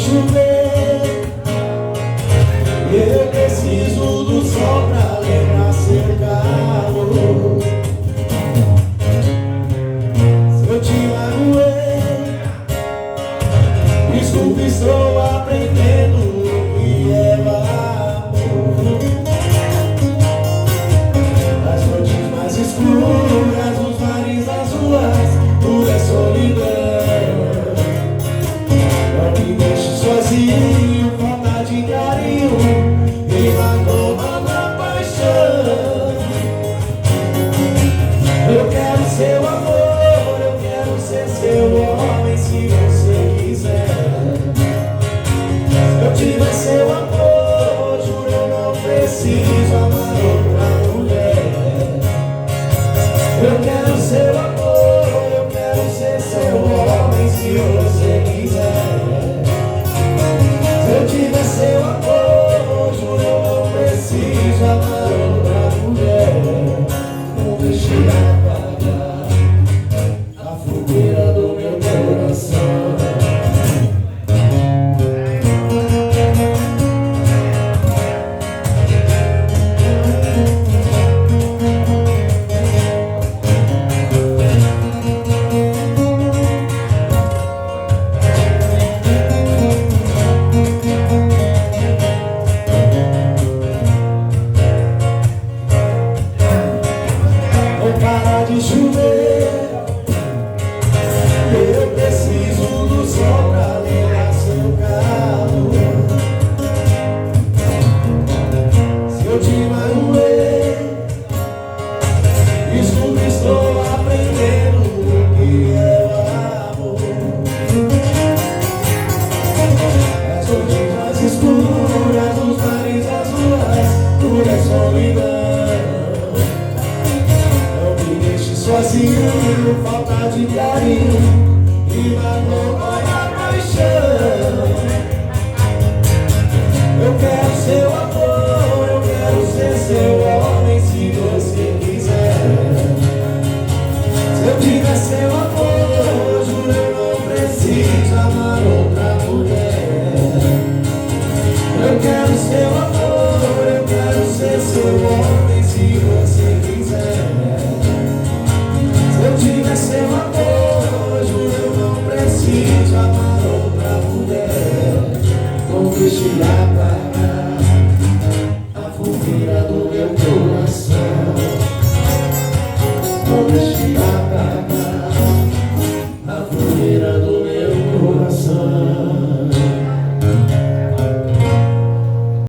chover, eu preciso do sol pra lembrar seu calor. Se eu te magoei, desculpe, estou aprendendo o que é amor. As noites mais escuras, os mares, as ruas, tudo é solidão. Sozinho, falta de carinho e magoa na paixão. Eu quero seu amor, eu quero ser seu homem se você quiser. Se eu tiver seu amor, juro eu não preciso amar outra mulher. Eu quero seu amor, eu quero ser seu homem se você quiser. Se eu tiver seu amor, juro eu não preciso amar outra mulher. Não deixe apagar a fogueira do meu coração. Para de chover, eu preciso do sol pra lembrar seu calor. Se eu te magoei, desculpe, estou aprendendo o que é amor. As noites mais escuras, os mares, as ruas, tudo é solidão. Sozinho, falta de carinho e magoa na paixão. Eu quero seu amor, eu quero ser seu homem se você quiser. Se eu tiver seu amor, juro eu não preciso amar outra mulher. Eu quero seu amor, eu quero ser seu homem se você quiser. Se eu tiver seu amor, juro eu não preciso amar outra mulher. Não deixe apagar